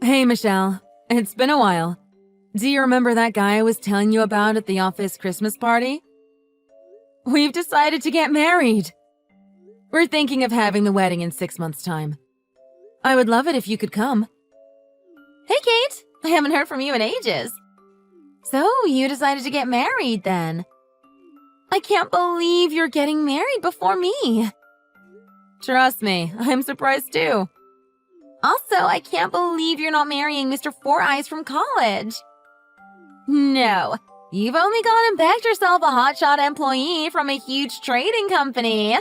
Hey, Michelle. It's been a while. Do you remember that guy I was telling you about at the office Christmas party? We've decided to get married. We're thinking of having the wedding in 6 months' time. I would love it if you could come. Hey, Kate. I haven't heard from you in ages. So, you decided to get married then? I can't believe you're getting married before me. Trust me, I'm surprised too. Also, I can't believe you're not marrying Mr. Four Eyes from college. No, you've only gone and bagged yourself a hotshot employee from a huge trading company.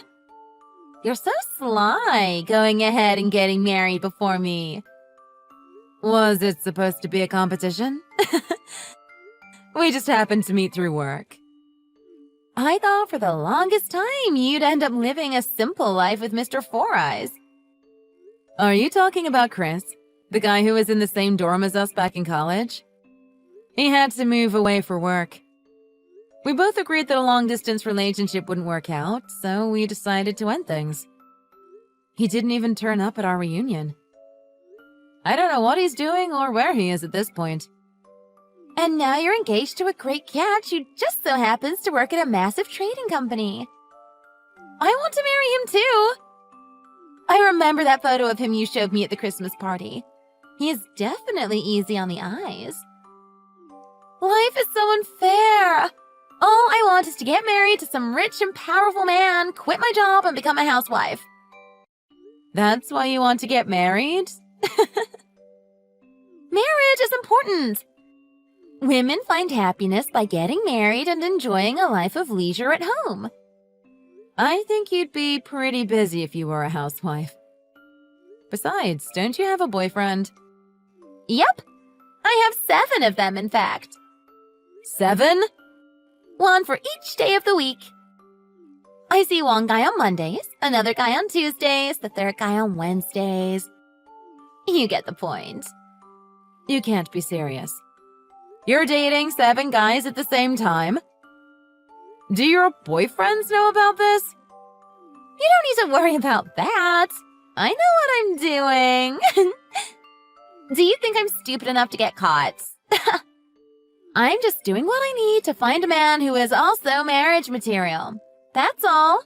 You're so sly, going ahead and getting married before me. Was it supposed to be a competition? We just happened to meet through work. I thought for the longest time you'd end up living a simple life with Mr. Four Eyes. Are you talking about Chris, the guy who was in the same dorm as us back in college? He had to move away for work. We both agreed that a long-distance relationship wouldn't work out, so we decided to end things. He didn't even turn up at our reunion. I don't know what he's doing or where he is at this point. And now you're engaged to a great catch who just so happens to work at a massive trading company. I want to marry him too. I remember that photo of him you showed me at the Christmas party. He is definitely easy on the eyes. Life is so unfair. All I want is to get married to some rich and powerful man, quit my job, and become a housewife. That's why you want to get married? Marriage is important. Women find happiness by getting married and enjoying a life of leisure at home. I think you'd be pretty busy if you were a housewife. Besides, don't you have a boyfriend? Yep. I have 7 of them, in fact. 7? 1 for each day of the week. I see one guy on Mondays, another guy on Tuesdays, the third guy on Wednesdays. You get the point. You can't be serious. You're dating 7 guys at the same time? Do your boyfriends know about this? You don't need to worry about that. I know what I'm doing. Do you think I'm stupid enough to get caught? I'm just doing what I need to find a man who is also marriage material. That's all.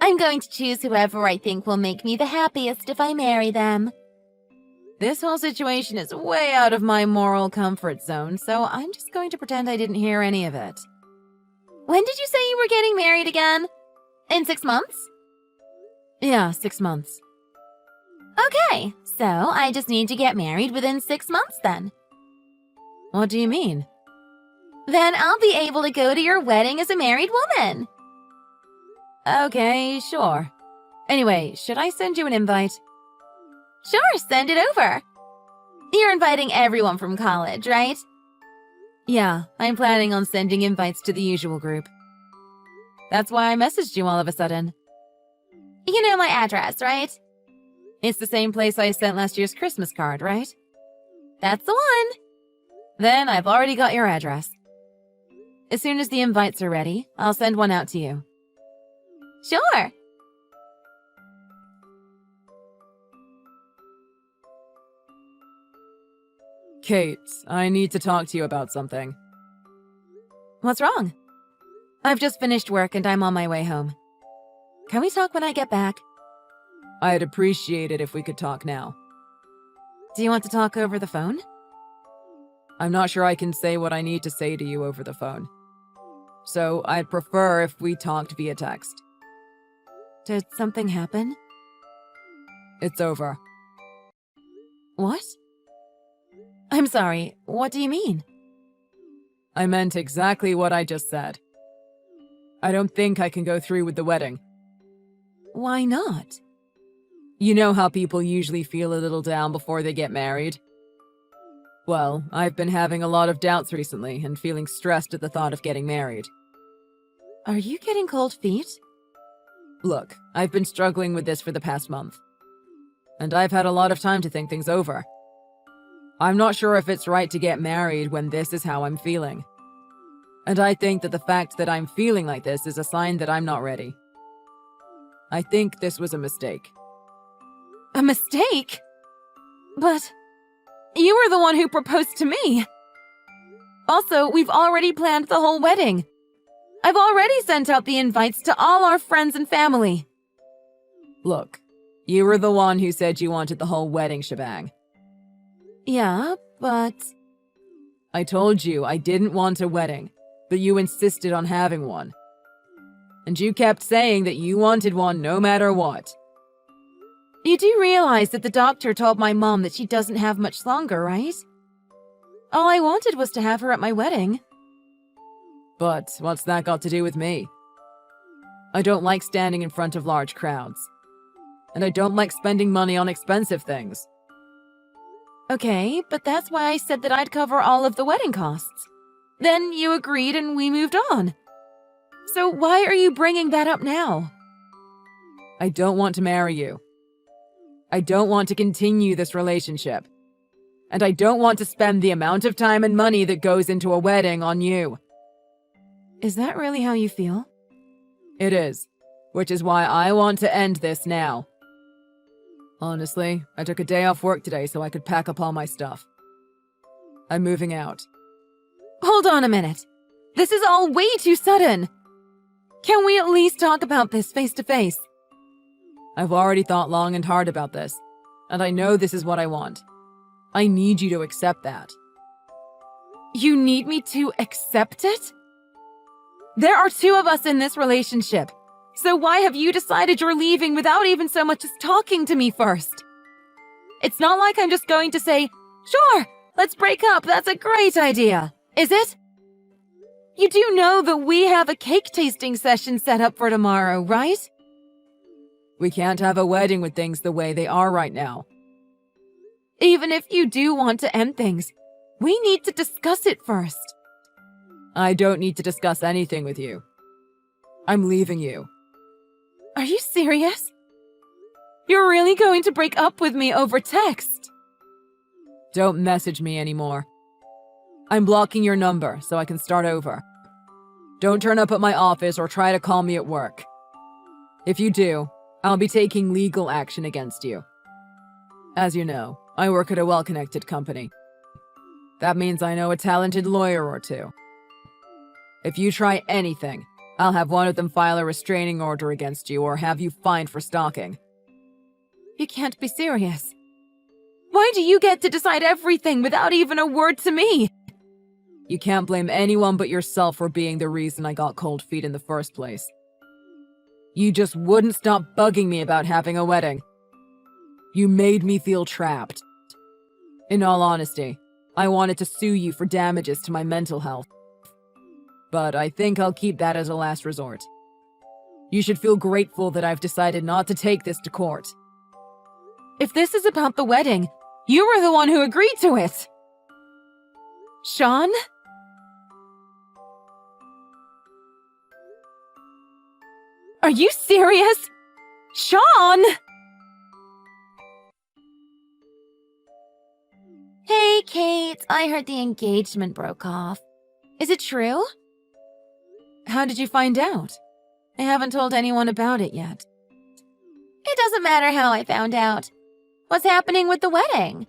I'm going to choose whoever I think will make me the happiest if I marry them. This whole situation is way out of my moral comfort zone, so I'm just going to pretend I didn't hear any of it. When did you say you were getting married again? In 6 months? Yeah, 6 months. Okay, so I just need to get married within 6 months then. What do you mean? Then I'll be able to go to your wedding as a married woman. Okay, sure. Anyway, should I send you an invite? Sure, send it over. You're inviting everyone from college, right? Yeah, I'm planning on sending invites to the usual group. That's why I messaged you all of a sudden. You know my address, right? It's the same place I sent last year's Christmas card, right? That's the one. Then I've already got your address. As soon as the invites are ready, I'll send one out to you. Sure. Kate, I need to talk to you about something. What's wrong? I've just finished work and I'm on my way home. Can we talk when I get back? I'd appreciate it if we could talk now. Do you want to talk over the phone? I'm not sure I can say what I need to say to you over the phone. So I'd prefer if we talked via text. Did something happen? It's over. What? I'm sorry, what do you mean? I meant exactly what I just said. I don't think I can go through with the wedding. Why not? You know how people usually feel a little down before they get married? Well, I've been having a lot of doubts recently and feeling stressed at the thought of getting married. Are you getting cold feet? Look, I've been struggling with this for the past month. And I've had a lot of time to think things over. I'm not sure if it's right to get married when this is how I'm feeling. And I think that the fact that I'm feeling like this is a sign that I'm not ready. I think this was a mistake. A mistake? But You were the one who proposed to me. Also, we've already planned the whole wedding. I've already sent out the invites to all our friends and family. Look, you were the one who said you wanted the whole wedding shebang. Yeah, but... I told you I didn't want a wedding, but you insisted on having one. And you kept saying that you wanted one no matter what. You do realize that the doctor told my mom that she doesn't have much longer, right? All I wanted was to have her at my wedding. But what's that got to do with me? I don't like standing in front of large crowds. And I don't like spending money on expensive things. Okay, but that's why I said that I'd cover all of the wedding costs. Then you agreed and we moved on. So why are you bringing that up now? I don't want to marry you. I don't want to continue this relationship. And I don't want to spend the amount of time and money that goes into a wedding on you. Is that really how you feel? It is, which is why I want to end this now. Honestly, I took a day off work today so I could pack up all my stuff. I'm moving out. Hold on a minute. This is all way too sudden. Can we at least talk about this face to face? I've already thought long and hard about this, and I know this is what I want. I need you to accept that. You need me to accept it? There are two of us in this relationship. So why have you decided you're leaving without even so much as talking to me first? It's not like I'm just going to say, sure, let's break up, that's a great idea, is it? You do know that we have a cake tasting session set up for tomorrow, right? We can't have a wedding with things the way they are right now. Even if you do want to end things, we need to discuss it first. I don't need to discuss anything with you. I'm leaving you. Are you serious? You're really going to break up with me over text? Don't message me anymore. I'm blocking your number so I can start over. Don't turn up at my office or try to call me at work. If you do, I'll be taking legal action against you. As you know, I work at a well-connected company. That means I know a talented lawyer or two. If you try anything, I'll have one of them file a restraining order against you or have you fined for stalking. You can't be serious. Why do you get to decide everything without even a word to me? You can't blame anyone but yourself for being the reason I got cold feet in the first place. You just wouldn't stop bugging me about having a wedding. You made me feel trapped. In all honesty, I wanted to sue you for damages to my mental health. But I think I'll keep that as a last resort. You should feel grateful that I've decided not to take this to court. If this is about the wedding, you were the one who agreed to it. Sean? Are you serious? Sean! Hey, Kate, I heard the engagement broke off. Is it true? How did you find out? I haven't told anyone about it yet. It doesn't matter how I found out. What's happening with the wedding?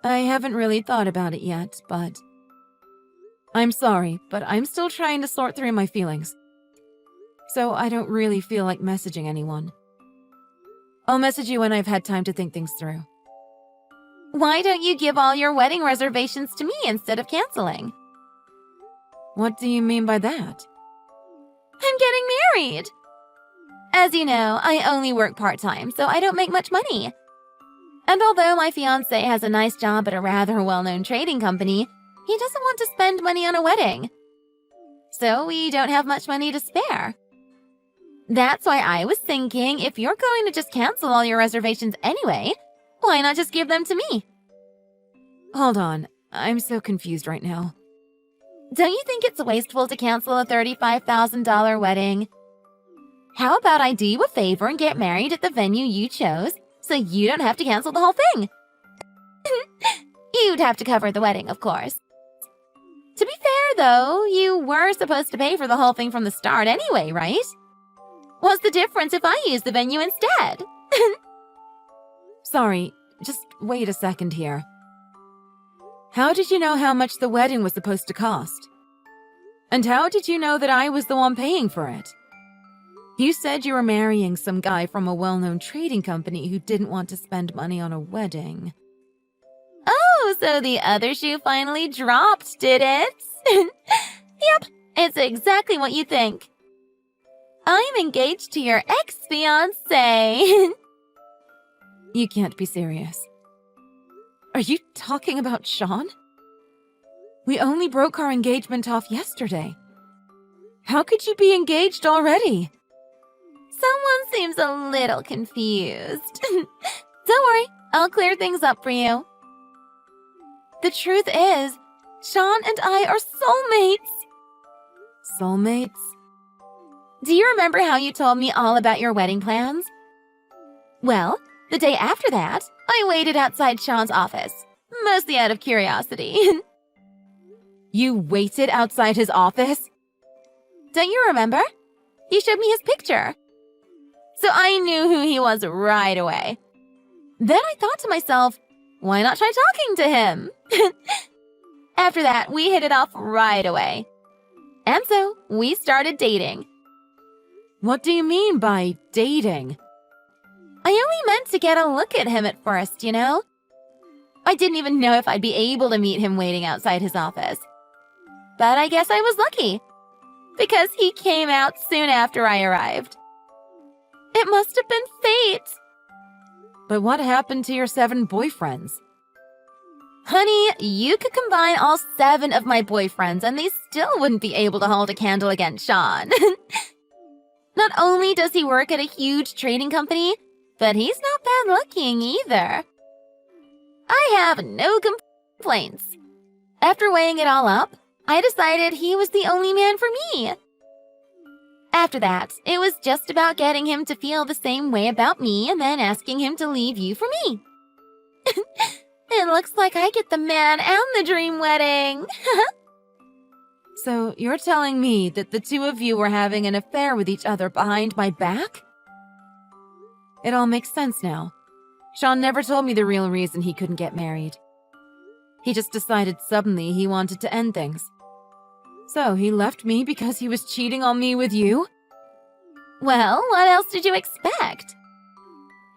I haven't really thought about it yet, but... I'm sorry, but I'm still trying to sort through my feelings. So I don't really feel like messaging anyone. I'll message you when I've had time to think things through. Why don't you give all your wedding reservations to me instead of canceling? What do you mean by that? I'm getting married! As you know, I only work part-time, so I don't make much money. And although my fiancé has a nice job at a rather well-known trading company, he doesn't want to spend money on a wedding. So we don't have much money to spare. That's why I was thinking, if you're going to just cancel all your reservations anyway, why not just give them to me? Hold on, I'm so confused right now. Don't you think it's wasteful to cancel a $35,000 wedding? How about I do you a favor and get married at the venue you chose, so you don't have to cancel the whole thing? You'd have to cover the wedding, of course. To be fair, though, you were supposed to pay for the whole thing from the start anyway, right? What's the difference if I use the venue instead? Sorry, just wait a second here. How did you know how much the wedding was supposed to cost? And how did you know that I was the one paying for it? You said you were marrying some guy from a well-known trading company who didn't want to spend money on a wedding. Oh, so the other shoe finally dropped, did it? Yep, it's exactly what you think. I'm engaged to your ex-fiancé. You can't be serious. Are you talking about Sean? We only broke our engagement off yesterday. How could you be engaged already? Someone seems a little confused. Don't worry, I'll clear things up for you. The truth is, Sean and I are soulmates. Soulmates? Do you remember how you told me all about your wedding plans? Well, the day after that, I waited outside Sean's office, mostly out of curiosity. You waited outside his office? Don't you remember? He showed me his picture. So I knew who he was right away. Then I thought to myself, why not try talking to him? After that, we hit it off right away. And so, we started dating. What do you mean by dating? I only meant to get a look at him at first, you know? I didn't even know if I'd be able to meet him waiting outside his office. But I guess I was lucky, because he came out soon after I arrived. It must have been fate. But what happened to your 7 boyfriends? Honey, you could combine all 7 of my boyfriends and they still wouldn't be able to hold a candle against Sean. Not only does he work at a huge trading company, but he's not bad looking either. I have no complaints. After weighing it all up, I decided he was the only man for me. After that, it was just about getting him to feel the same way about me and then asking him to leave you for me. It looks like I get the man and the dream wedding. So you're telling me that the 2 of you were having an affair with each other behind my back? It all makes sense now. Sean never told me the real reason he couldn't get married. He just decided suddenly he wanted to end things. So he left me because he was cheating on me with you? Well, what else did you expect?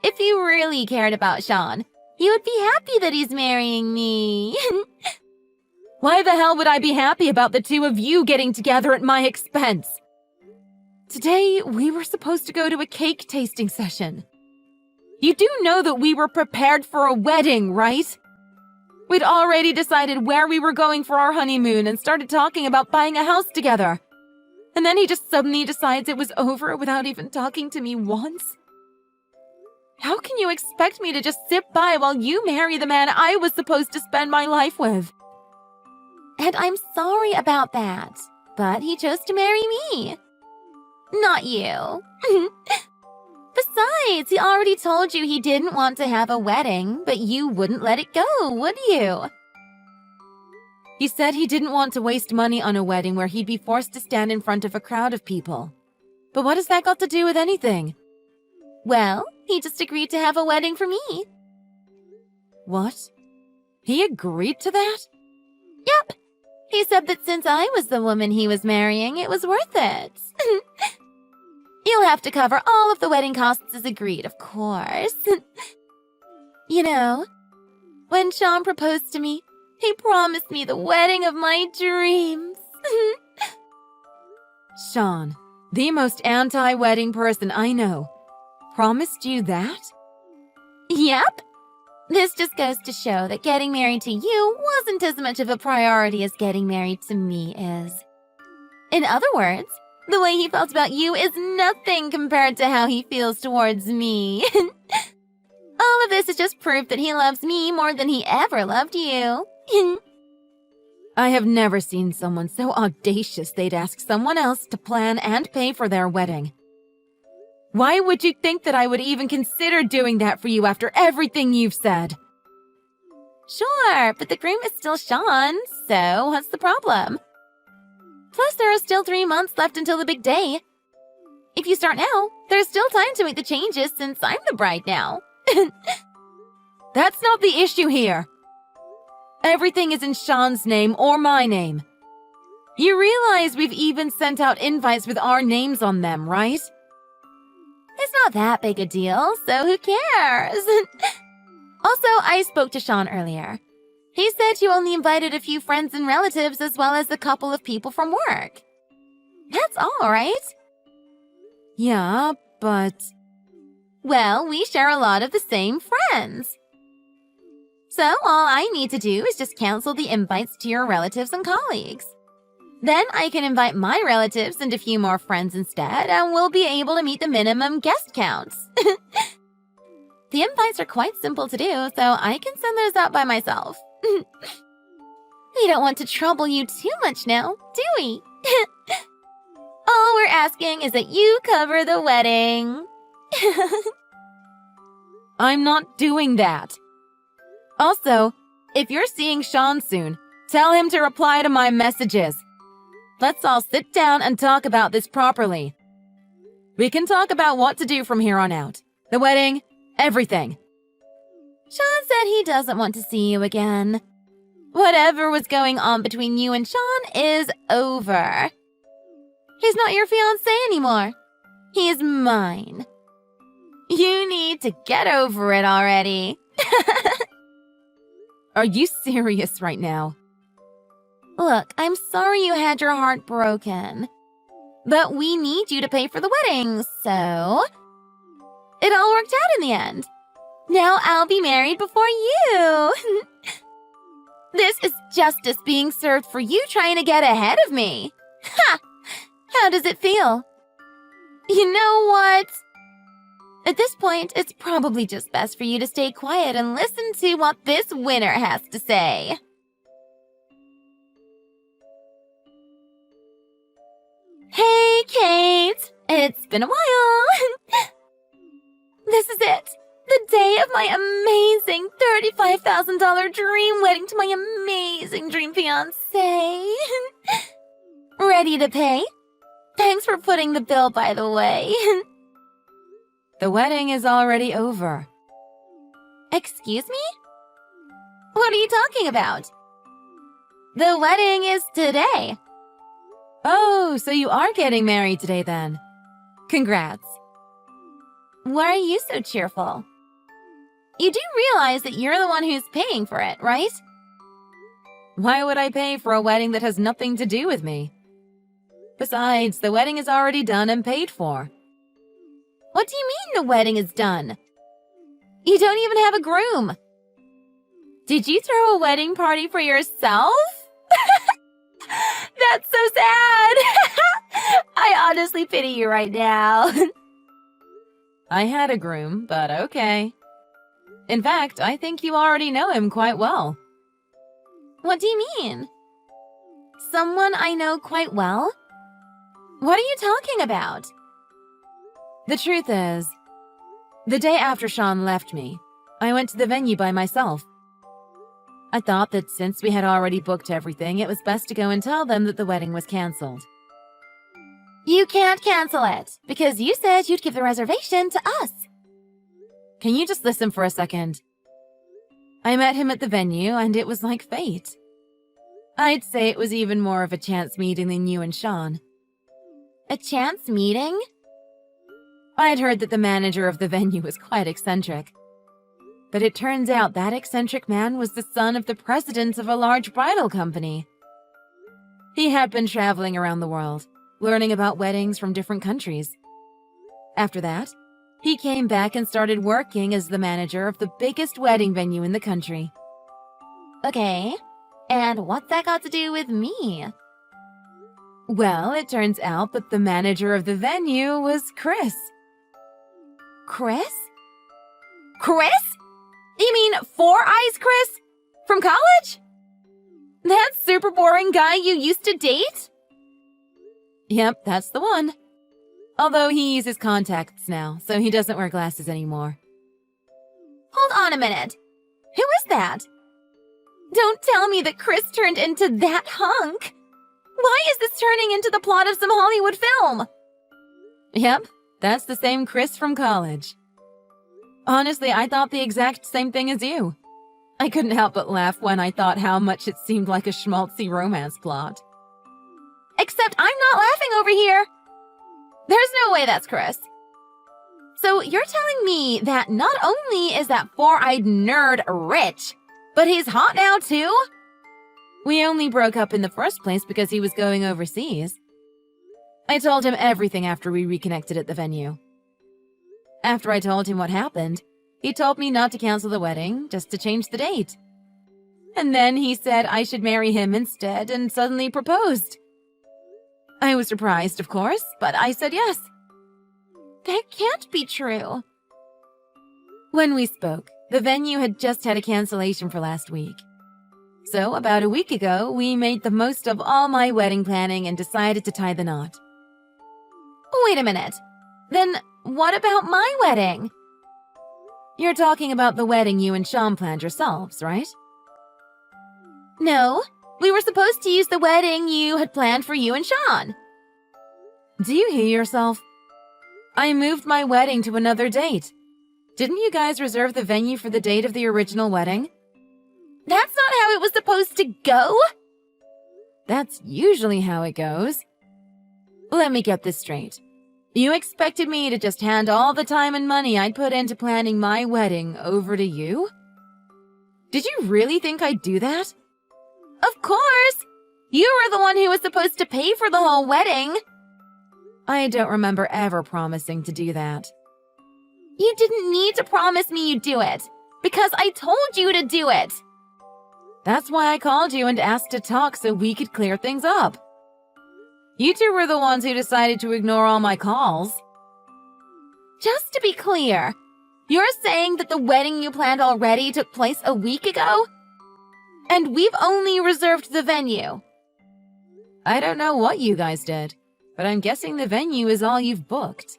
If you really cared about Sean, you would be happy that he's marrying me. Why the hell would I be happy about the 2 of you getting together at my expense? Today, we were supposed to go to a cake tasting session. You do know that we were prepared for a wedding, right? We'd already decided where we were going for our honeymoon and started talking about buying a house together. And then he just suddenly decides it was over without even talking to me once? How can you expect me to just sit by while you marry the man I was supposed to spend my life with? And I'm sorry about that, but he chose to marry me. Not you. Besides, he already told you he didn't want to have a wedding, but you wouldn't let it go, would you? He said he didn't want to waste money on a wedding where he'd be forced to stand in front of a crowd of people. But what has that got to do with anything? Well, he just agreed to have a wedding for me. What? He agreed to that? Yep. He said that since I was the woman he was marrying, it was worth it. You'll have to cover all of the wedding costs as agreed, of course. You know, when Sean proposed to me, he promised me the wedding of my dreams. Sean, the most anti-wedding person I know, promised you that? Yep. This just goes to show that getting married to you wasn't as much of a priority as getting married to me is. In other words, the way he felt about you is nothing compared to how he feels towards me. All of this is just proof that he loves me more than he ever loved you. I have never seen someone so audacious they'd ask someone else to plan and pay for their wedding. Why would you think that I would even consider doing that for you after everything you've said? Sure, but the groom is still Sean, so what's the problem? Plus, there are still 3 months left until the big day. If you start now, there's still time to make the changes since I'm the bride now. That's not the issue here. Everything is in Sean's name or my name. You realize we've even sent out invites with our names on them, right? It's not that big a deal, so who cares? Also, I spoke to Sean earlier. He said you only invited a few friends and relatives as well as a couple of people from work. That's all, right? Yeah, but... Well, we share a lot of the same friends. So all I need to do is just cancel the invites to your relatives and colleagues. Then I can invite my relatives and a few more friends instead, and we'll be able to meet the minimum guest counts. The invites are quite simple to do, so I can send those out by myself. We don't want to trouble you too much now, do we? All we're asking is that you cover the wedding. I'm not doing that. Also, if you're seeing Sean soon, tell him to reply to my messages. Let's all sit down and talk about this properly. We can talk about what to do from here on out. The wedding, everything. Sean said he doesn't want to see you again. Whatever was going on between you and Sean is over. He's not your fiancé anymore. He is mine. You need to get over it already. Are you serious right now? Look, I'm sorry you had your heart broken. But we need you to pay for the wedding, so... It all worked out in the end. Now I'll be married before you. This is justice being served for you trying to get ahead of me. Ha! How does it feel? You know what? At this point, it's probably just best for you to stay quiet and listen to what this winner has to say. Hey, Kate! It's been a while. This is it. The day of my amazing $35,000 dream wedding to my amazing dream fiancé. Ready to pay? Thanks for putting the bill, by the way. The wedding is already over. Excuse me? What are you talking about? The wedding is today. Oh, so you are getting married today then. Congrats. Why are you so cheerful? You do realize that you're the one who's paying for it, right? Why would I pay for a wedding that has nothing to do with me? Besides, the wedding is already done and paid for. What do you mean the wedding is done? You don't even have a groom. Did you throw a wedding party for yourself? That's so sad. I honestly pity you right now. I had a groom, but okay. In fact, I think you already know him quite well. What do you mean? Someone I know quite well? What are you talking about? The truth is, the day after Sean left me, I went to the venue by myself. I thought that since we had already booked everything, it was best to go and tell them that the wedding was cancelled. You can't cancel it, because you said you'd give the reservation to us. Can you just listen for a second? I met him at the venue, and it was like fate. I'd say it was even more of a chance meeting than you and Sean. A chance meeting? I'd heard that the manager of the venue was quite eccentric. But it turns out that eccentric man was the son of the president of a large bridal company. He had been traveling around the world, learning about weddings from different countries. After that, he came back and started working as the manager of the biggest wedding venue in the country. Okay, and what's that got to do with me? Well, it turns out that the manager of the venue was Chris. Chris? Chris? You mean Four Eyes Chris? From college? That super boring guy you used to date? Yep, that's the one. Although he uses contacts now, so he doesn't wear glasses anymore. Hold on a minute. Who is that? Don't tell me that Chris turned into that hunk. Why is this turning into the plot of some Hollywood film? Yep, that's the same Chris from college. Honestly, I thought the exact same thing as you. I couldn't help but laugh when I thought how much it seemed like a schmaltzy romance plot. Except I'm not laughing over here. There's no way that's Chris. So you're telling me that not only is that four-eyed nerd rich, but he's hot now too? We only broke up in the first place because he was going overseas. I told him everything after we reconnected at the venue. After I told him what happened, he told me not to cancel the wedding, just to change the date. And then he said I should marry him instead and suddenly proposed. I was surprised, of course, but I said yes. That can't be true. When we spoke, the venue had just had a cancellation for last week. So about a week ago, we made the most of all my wedding planning and decided to tie the knot. Wait a minute. Then what about my wedding? You're talking about the wedding you and Sean planned yourselves, right? No, we were supposed to use the wedding you had planned for you and Sean. Do you hear yourself? I moved my wedding to another date. Didn't you guys reserve the venue for the date of the original wedding? That's not how it was supposed to go. That's usually how it goes. Let me get this straight. You expected me to just hand all the time and money I'd put into planning my wedding over to you? Did you really think I'd do that? Of course! You were the one who was supposed to pay for the whole wedding. I don't remember ever promising to do that. You didn't need to promise me you'd do it, because I told you to do it. That's why I called you and asked to talk so we could clear things up. You two were the ones who decided to ignore all my calls. Just to be clear, you're saying that the wedding you planned already took place a week ago? And we've only reserved the venue. I don't know what you guys did, but I'm guessing the venue is all you've booked.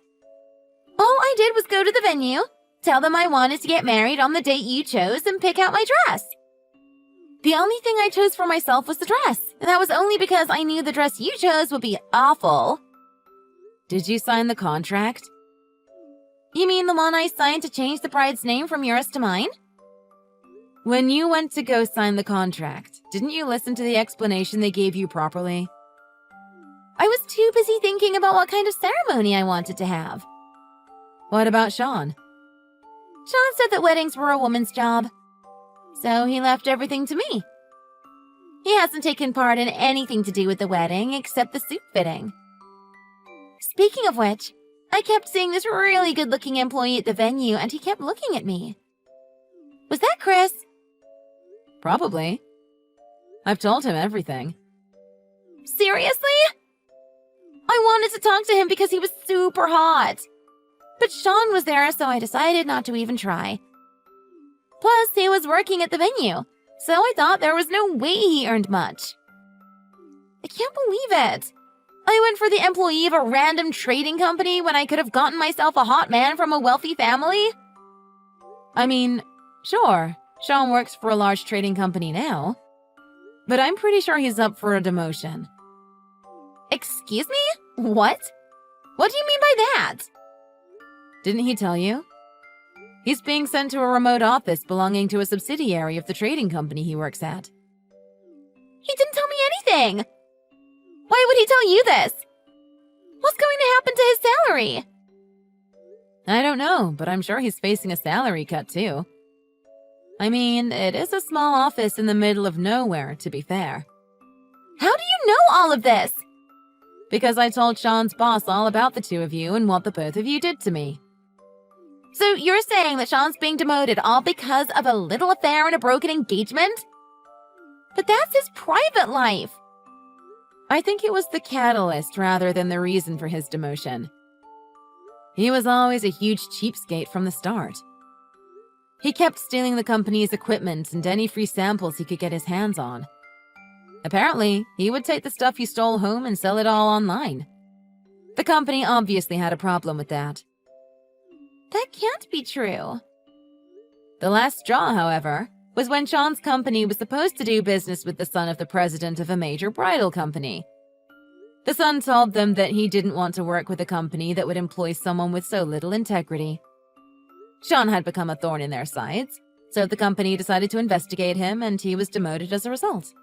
All I did was go to the venue, tell them I wanted to get married on the date you chose, and pick out my dress. The only thing I chose for myself was the dress, and that was only because I knew the dress you chose would be awful. Did you sign the contract? You mean the one I signed to change the bride's name from yours to mine? When you went to go sign the contract, didn't you listen to the explanation they gave you properly? I was too busy thinking about what kind of ceremony I wanted to have. What about Sean? Sean said that weddings were a woman's job. So he left everything to me. He hasn't taken part in anything to do with the wedding except the suit fitting. Speaking of which, I kept seeing this really good-looking employee at the venue and he kept looking at me. Was that Chris? Probably. I've told him everything. Seriously? I wanted to talk to him because he was super hot. But Sean was there, so I decided not to even try. Plus, he was working at the venue, so I thought there was no way he earned much. I can't believe it. I went for the employee of a random trading company when I could have gotten myself a hot man from a wealthy family. I mean, sure, Sean works for a large trading company now, but I'm pretty sure he's up for a demotion. Excuse me? What? What do you mean by that? Didn't he tell you? He's being sent to a remote office belonging to a subsidiary of the trading company he works at. He didn't tell me anything. Why would he tell you this? What's going to happen to his salary? I don't know, but I'm sure he's facing a salary cut too. I mean, it is a small office in the middle of nowhere, to be fair. How do you know all of this? Because I told Sean's boss all about the two of you and what the both of you did to me. So you're saying that Sean's being demoted all because of a little affair and a broken engagement? But that's his private life. I think it was the catalyst rather than the reason for his demotion. He was always a huge cheapskate from the start. He kept stealing the company's equipment and any free samples he could get his hands on. Apparently, he would take the stuff he stole home and sell it all online. The company obviously had a problem with that. That can't be true. The last straw, however, was when Sean's company was supposed to do business with the son of the president of a major bridal company. The son told them that he didn't want to work with a company that would employ someone with so little integrity. Sean had become a thorn in their sides, So the company decided to investigate him, and he was demoted as a result.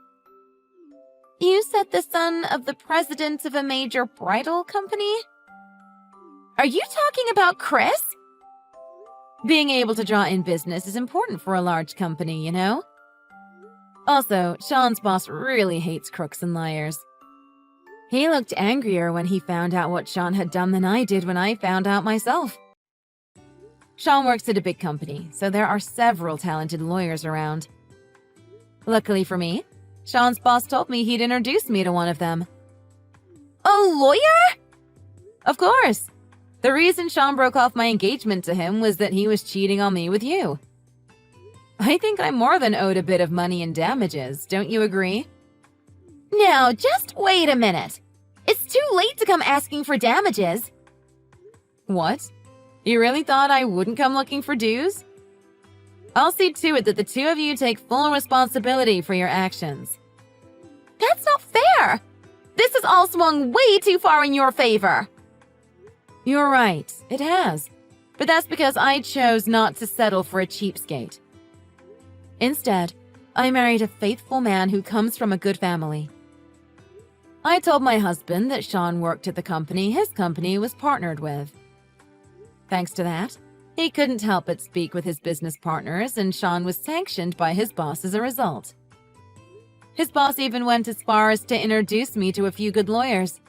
You said the son of the president of a major bridal company? Are you talking about Chris? Being able to draw in business is important for a large company, you know? Also, Sean's boss really hates crooks and liars. He looked angrier when he found out what Sean had done than I did when I found out myself. Sean works at a big company, so there are several talented lawyers around. Luckily for me, Sean's boss told me he'd introduce me to one of them. A lawyer? Of course. The reason Sean broke off my engagement to him was that he was cheating on me with you. I think I'm more than owed a bit of money in damages, don't you agree? Now, just wait a minute. It's too late to come asking for damages. What? You really thought I wouldn't come looking for dues? I'll see to it that the two of you take full responsibility for your actions. That's not fair. This has all swung way too far in your favor. You're right, it has. But that's because I chose not to settle for a cheapskate. Instead, I married a faithful man who comes from a good family. I told my husband that Sean worked at the company his company was partnered with. Thanks to that, he couldn't help but speak with his business partners, and Sean was sanctioned by his boss as a result. His boss even went as far as to introduce me to a few good lawyers.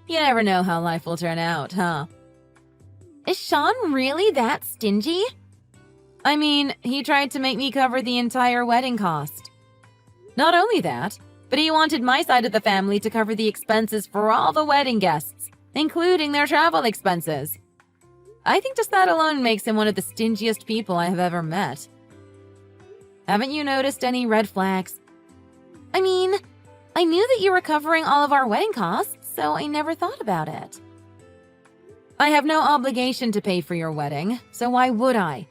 You never know how life will turn out, huh? Is Sean really that stingy? I mean, he tried to make me cover the entire wedding cost. Not only that, but he wanted my side of the family to cover the expenses for all the wedding guests, including their travel expenses. I think just that alone makes him one of the stingiest people I have ever met. Haven't you noticed any red flags? I mean, I knew that you were covering all of our wedding costs, so I never thought about it. I have no obligation to pay for your wedding, so why would I?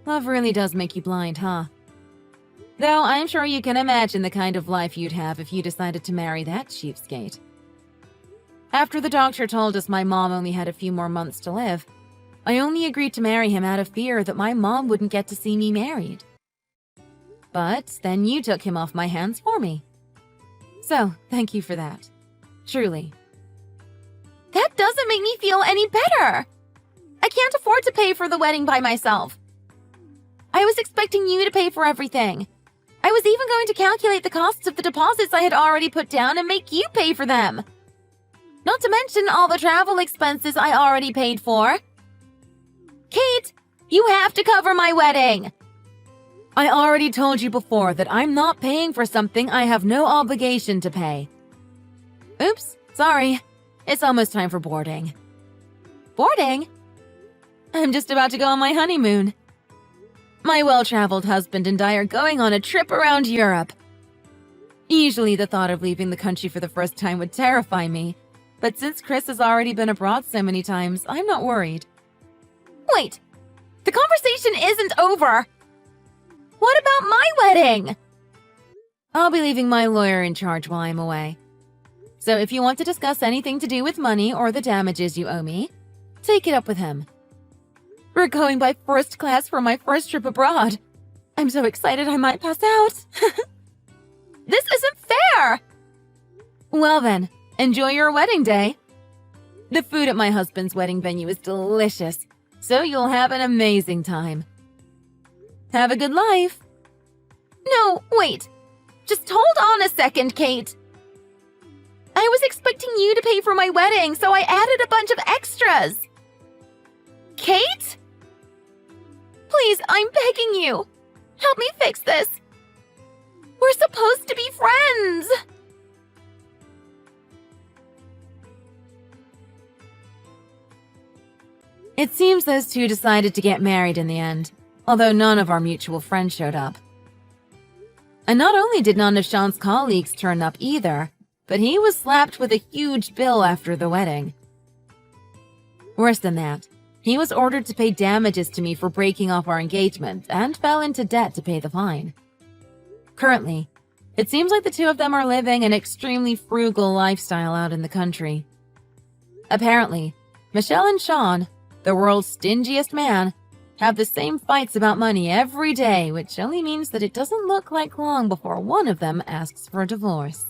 Love really does make you blind, huh? Though I'm sure you can imagine the kind of life you'd have if you decided to marry that cheapskate. After the doctor told us my mom only had a few more months to live, I only agreed to marry him out of fear that my mom wouldn't get to see me married. But then you took him off my hands for me. So, thank you for that. Truly. That doesn't make me feel any better. I can't afford to pay for the wedding by myself. I was expecting you to pay for everything. I was even going to calculate the costs of the deposits I had already put down and make you pay for them. Not to mention all the travel expenses I already paid for. Kate, you have to cover my wedding. I already told you before that I'm not paying for something I have no obligation to pay. Oops, sorry. It's almost time for boarding. Boarding? I'm just about to go on my honeymoon. My well-traveled husband and I are going on a trip around Europe. Usually the thought of leaving the country for the first time would terrify me, but since Chris has already been abroad so many times, I'm not worried. Wait, the conversation isn't over. What about my wedding? I'll be leaving my lawyer in charge while I'm away. So if you want to discuss anything to do with money or the damages you owe me, take it up with him. We're going by first class for my first trip abroad. I'm so excited I might pass out. This isn't fair! Well then, enjoy your wedding day. The food at my husband's wedding venue is delicious, so you'll have an amazing time. Have a good life. No, wait. Just hold on a second, Kate. I was expecting you to pay for my wedding, so I added a bunch of extras. Kate? Please, I'm begging you. Help me fix this. We're supposed to be friends. It seems those two decided to get married in the end, although none of our mutual friends showed up. And not only did none of Sean's colleagues turn up either, but he was slapped with a huge bill after the wedding. Worse than that, he was ordered to pay damages to me for breaking off our engagement and fell into debt to pay the fine. Currently, it seems like the two of them are living an extremely frugal lifestyle out in the country. Apparently, Michelle and Sean, the world's stingiest man, have the same fights about money every day, which only means that it doesn't look like long before one of them asks for a divorce.